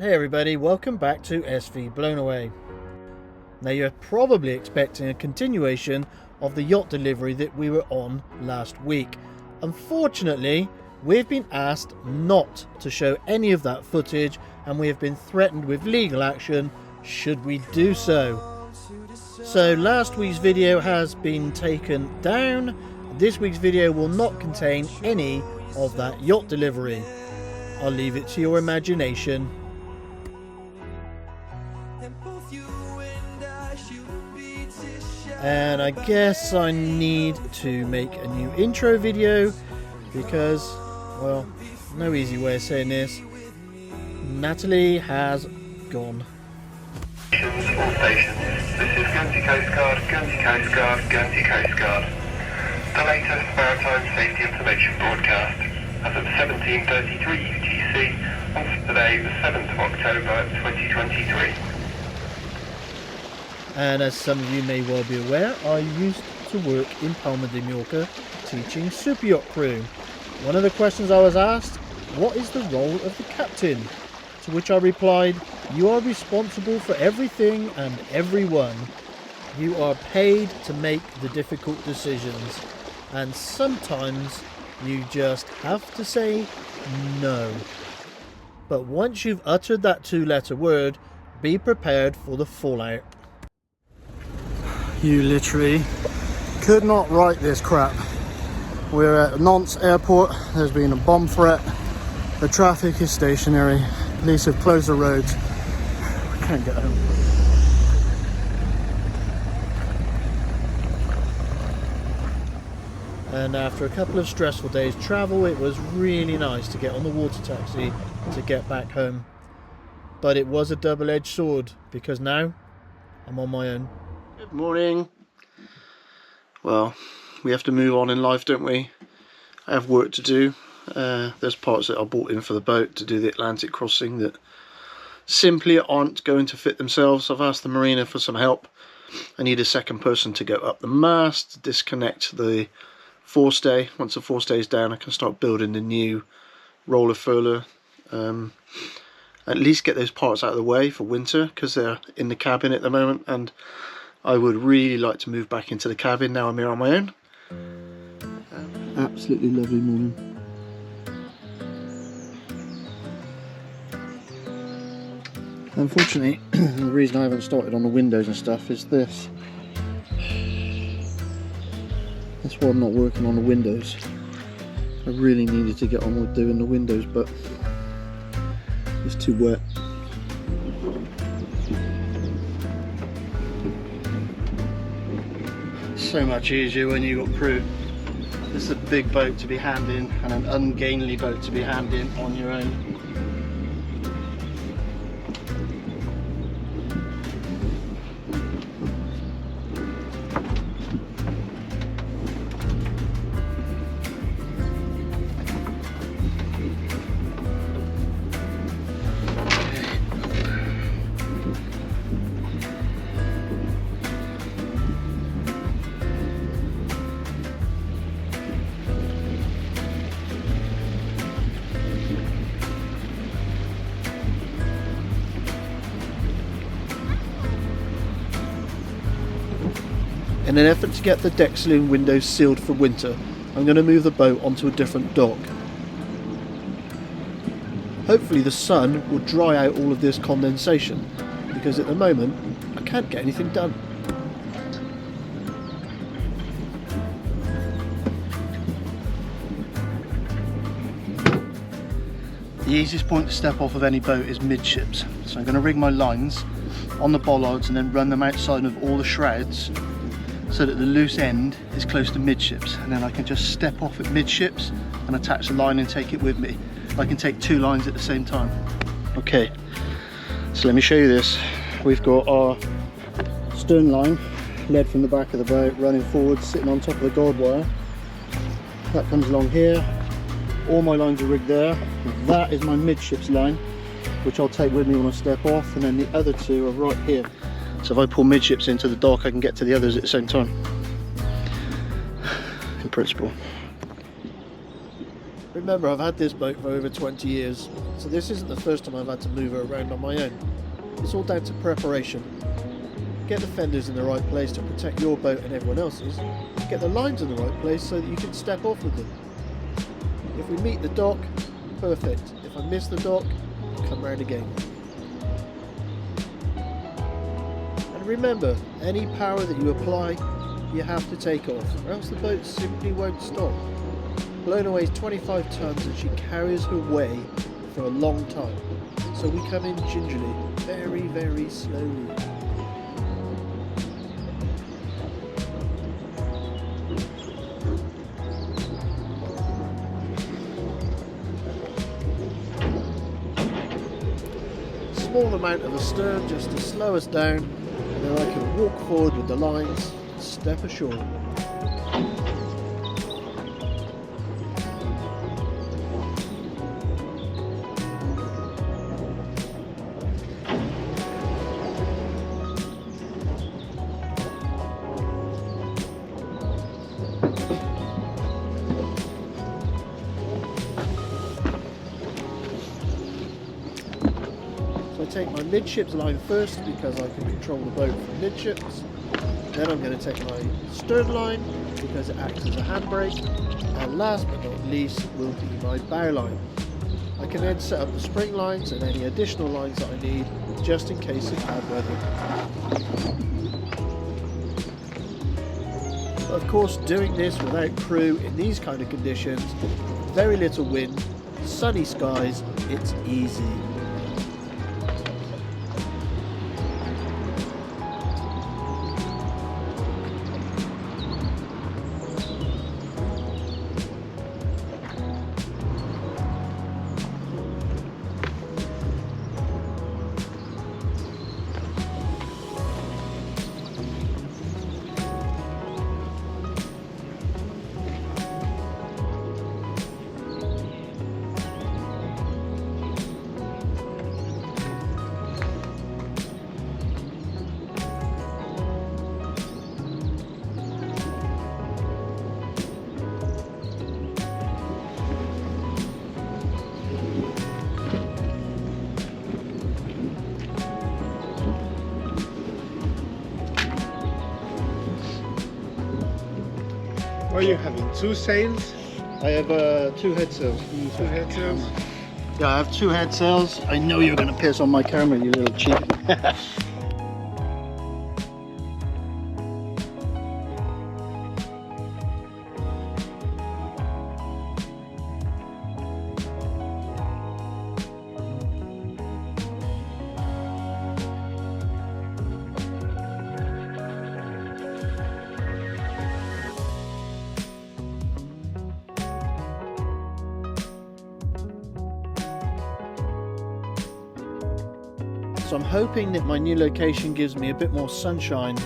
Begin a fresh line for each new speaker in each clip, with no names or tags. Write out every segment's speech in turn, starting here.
Hey everybody, welcome back to SV Blown Away. Now you're probably expecting a continuation of the yacht delivery that we were on last week. Unfortunately, we've been asked not to show any of that footage and we have been threatened with legal action should we do so. So last week's video has been taken down. This week's video will not contain any of that yacht delivery. I'll leave it to your imagination. And I guess I need to make a new intro video because, well, no easy way of saying this. Natalie has gone.
All stations. This is Guernsey Coast Guard, Guernsey Coast Guard, Guernsey Coast Guard. The latest maritime safety information broadcast as of 17:33 UTC on Saturday, the 7th of October 2023.
And as some of you may well be aware, I used to work in Palma de Mallorca teaching super yacht crew. One of the questions I was asked, what is the role of the captain? To which I replied, you are responsible for everything and everyone. You are paid to make the difficult decisions. And sometimes you just have to say no. But once you've uttered that two-letter word, be prepared for the fallout. You literally could not write this crap. We're at Nantes airport. There's been a bomb threat. The traffic is stationary. Police have closed the roads. We can't get home. And after a couple of stressful days travel, it was really nice to get on the water taxi to get back home. But it was a double-edged sword because now I'm on my own. Good morning. Well, we have to move on in life, don't we? I have work to do. There's parts that I bought in for the boat to do the Atlantic crossing that simply aren't going to fit themselves. I've asked the marina for some help. I need a second person to go up the mast, disconnect the forestay. Once the forestay is down, I can start building the new roller furler. At least get those parts out of the way for winter because they're in the cabin at the moment, and I would really like to move back into the cabin now I'm here on my own. Absolutely lovely morning. Unfortunately, the reason I haven't started on the windows and stuff is this. That's why I'm not working on the windows. I really needed to get on with doing the windows, but it's too wet. So much easier when you've got crew. This is a big boat to be handling and an ungainly boat to be handling on your own. In an effort to get the deck saloon windows sealed for winter, I'm going to move the boat onto a different dock. Hopefully the sun will dry out all of this condensation, because at the moment I can't get anything done. The easiest point to step off of any boat is midships, so I'm going to rig my lines on the bollards and then run them outside of all the shrouds so that the loose end is close to midships, and then I can just step off at midships and attach the line and take it with me. I can take two lines at the same time. Okay, so let me show you this. We've got our stern line led from the back of the boat, running forward, sitting on top of the guard wire. That comes along here. All my lines are rigged there. That is my midships line, which I'll take with me when I step off, and then the other two are right here. So if I pull midships into the dock, I can get to the others at the same time, in principle. Remember, I've had this boat for over 20 years, so this isn't the first time I've had to move her around on my own. It's all down to preparation. Get the fenders in the right place to protect your boat and everyone else's. Get the lines in the right place so that you can step off with them. If we meet the dock, perfect. If I miss the dock, I'll come round again. And remember, any power that you apply, you have to take off, or else the boat simply won't stop. Blown away is 25 tons and she carries her way for a long time. So we come in gingerly, very, very slowly. Small amount of astern just to slow us down, and then I can walk forward with the lines and step ashore. I take my midships line first because I can control the boat from midships. Then I'm going to take my stern line because it acts as a handbrake. And last but not least will be my bow line. I can then set up the spring lines and any additional lines that I need just in case of bad weather. But of course, doing this without crew in these kind of conditions, very little wind, sunny skies, it's easy.
Are you having two sails?
I have 2 head sails.
Two head sails?
Yeah, I have 2 head sails. I know you're going to piss on my camera, you little cheat. So I'm hoping that my new location gives me a bit more sunshine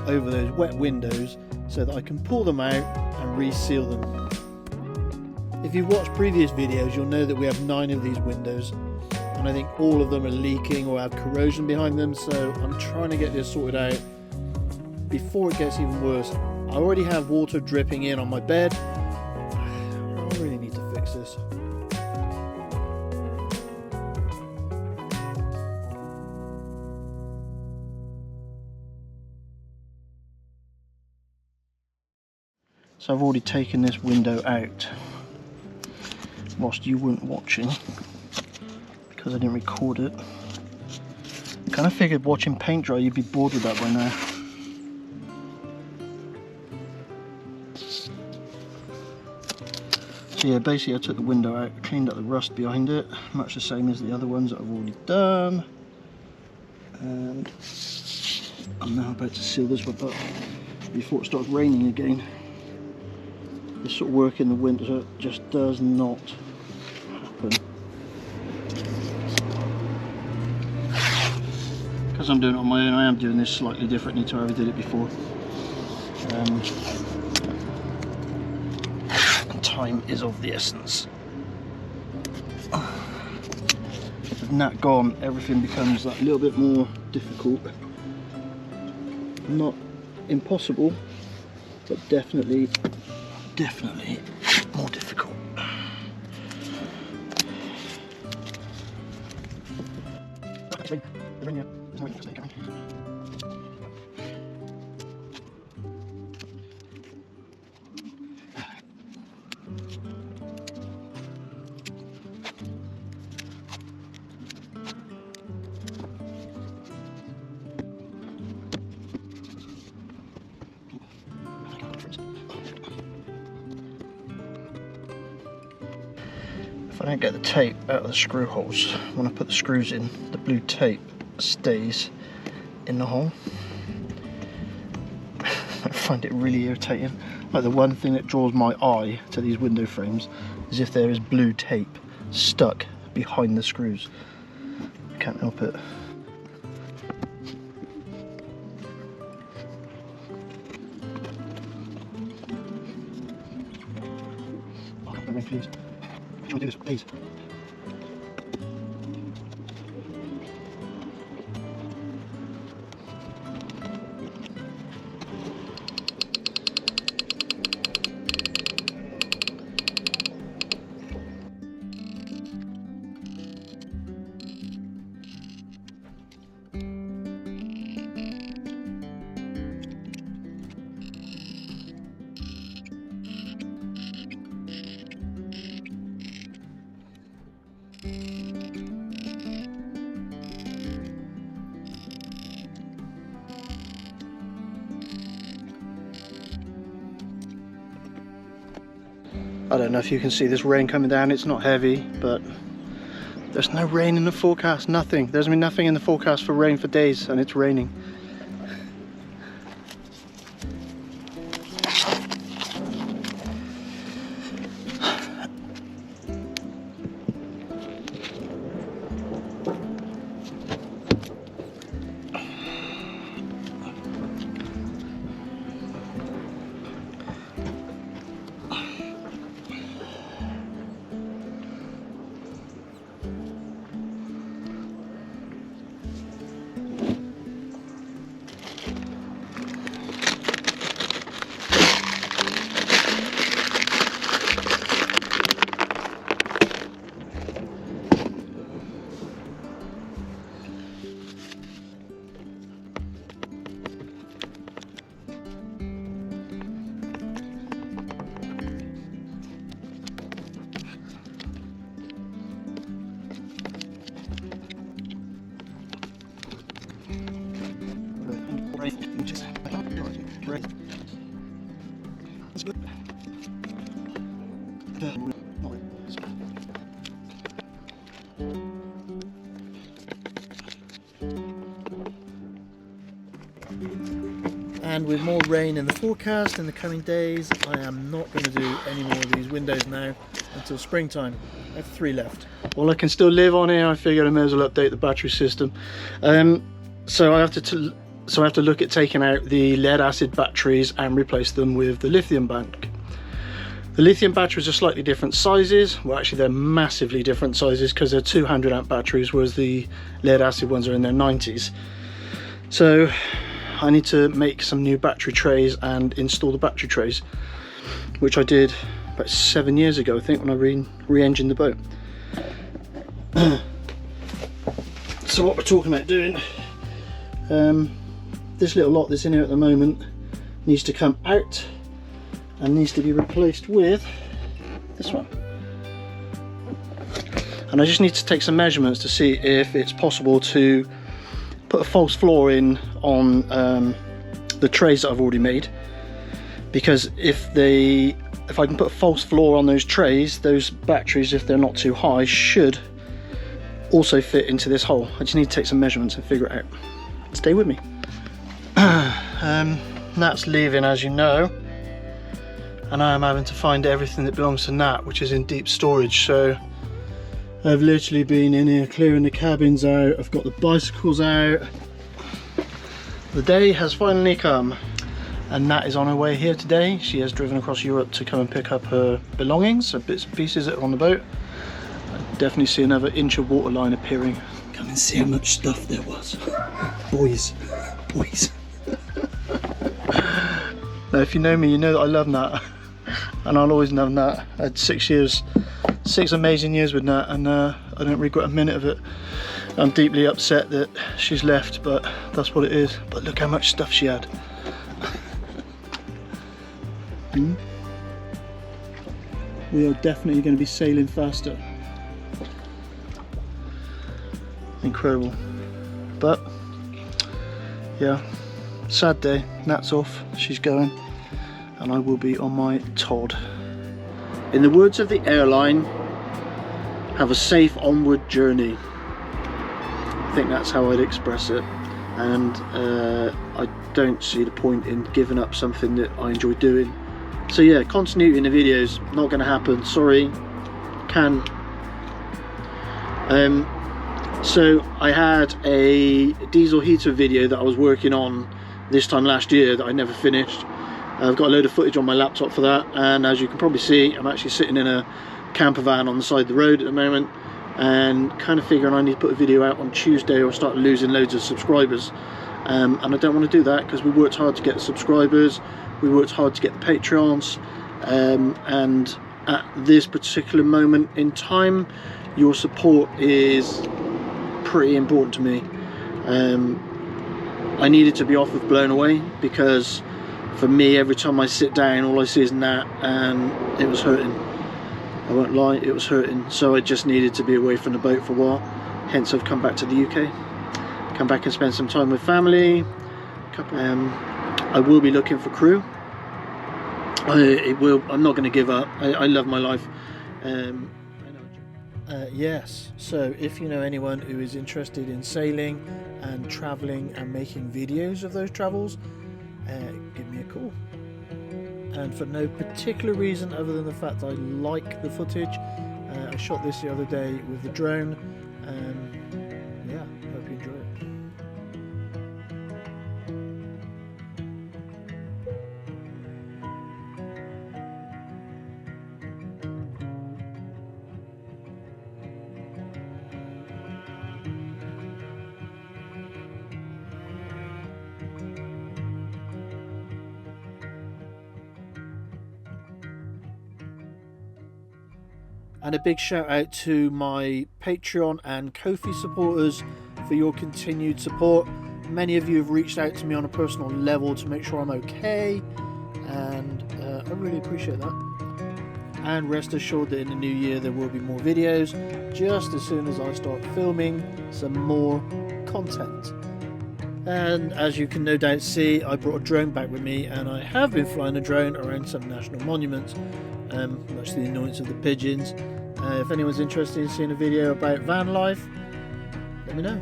over those wet windows so that I can pull them out and reseal them. If you've watched previous videos, you'll know that we have 9 of these windows, and I think all of them are leaking or have corrosion behind them, so I'm trying to get this sorted out before it gets even worse. I already have water dripping in on my bed. I really need to fix this. So I've already taken this window out whilst you weren't watching because I didn't record it. Kind of figured watching paint dry you'd be bored with that by now. So yeah, basically I took the window out, cleaned up the rust behind it, much the same as the other ones that I've already done. And I'm now about to seal this one up before it starts raining again. This sort of work in the winter just does not happen. Because I'm doing it on my own, I am doing this slightly differently to how I did it before. And time is of the essence. With that gone, everything becomes that little bit more difficult. Not impossible, but definitely more difficult. If I don't get the tape out of the screw holes, when I put the screws in, the blue tape stays in the hole. I find it really irritating. Like, the one thing that draws my eye to these window frames is if there is blue tape stuck behind the screws. I can't help it. Oh, please. Can I do this, please? I don't know if you can see this rain coming down. It's not heavy, but there's no rain in the forecast, nothing. There's been nothing in the forecast for rain for days, and it's raining. And with more rain in the forecast in the coming days, I am not going to do any more of these windows now until springtime. I have 3 left. Well, I can still live on here. I figured I may as well update the battery system. So I have to look at taking out the lead acid batteries and replace them with the lithium bank. The lithium batteries are slightly different sizes. Well, actually they're massively different sizes because they're 200 amp batteries, whereas the lead acid ones are in their 90s. So I need to make some new battery trays and install the battery trays, which I did about 7 years ago, I think, when I re-engined the boat. So what we're talking about doing, this little lot that's in here at the moment needs to come out and needs to be replaced with this one. And I just need to take some measurements to see if it's possible to put a false floor in on the trays that I've already made, because if I can put a false floor on those trays, those batteries, if they're not too high, should also fit into this hole. I just need to take some measurements and figure it out. Stay with me. Nat's leaving, as you know, and I am having to find everything that belongs to Nat, which is in deep storage. So I've literally been in here clearing the cabins out. I've got the bicycles out. The day has finally come, and Nat is on her way here today. She has driven across Europe to come and pick up her belongings, so bits and pieces that are on the boat. I definitely see another inch of waterline appearing. Come and see how much stuff there was. Boys. Now, if you know me, you know that I love Nat, and I'll always love Nat. I had 6 amazing years with Nat, and I don't regret a minute of it. I'm deeply upset that she's left, but that's what it is. But look how much stuff she had. We are definitely going to be sailing faster. Incredible. But yeah, sad day. Nat's off, she's going, and I will be on my Todd. In the words of the airline, have a safe onward journey. I think that's how I'd express it, and I don't see the point in giving up something that I enjoy doing. So yeah, continuity in the videos not going to happen, sorry, can't. So I had a diesel heater video that I was working on this time last year that I never finished. I've got a load of footage on my laptop for that, and as you can probably see, I'm actually sitting in a camper van on the side of the road at the moment, and kind of figuring I need to put a video out on Tuesday or start losing loads of subscribers. And I don't want to do that because we worked hard to get the subscribers, we worked hard to get the Patreons, and at this particular moment in time, your support is pretty important to me. I needed to be off of Blown Away because for me, every time I sit down, all I see is Nat, and it was hurting. I won't lie, it was hurting. So I just needed to be away from the boat for a while. Hence, I've come back to the UK. Come back and spend some time with family. I will be looking for crew. I'm not going to give up. I love my life. Yes, so if you know anyone who is interested in sailing and travelling and making videos of those travels, give me a call. And for no particular reason other than the fact I like the footage, I shot this the other day with the drone. Yeah, hope you enjoy it. And a big shout out to my Patreon and Ko-fi supporters for your continued support. Many of you have reached out to me on a personal level to make sure I'm okay, and I really appreciate that. And rest assured that in the new year there will be more videos, just as soon as I start filming some more content. And as you can no doubt see, I brought a drone back with me, and I have been flying a drone around some national monuments, much to the annoyance of the pigeons. If anyone's interested in seeing a video about van life, let me know.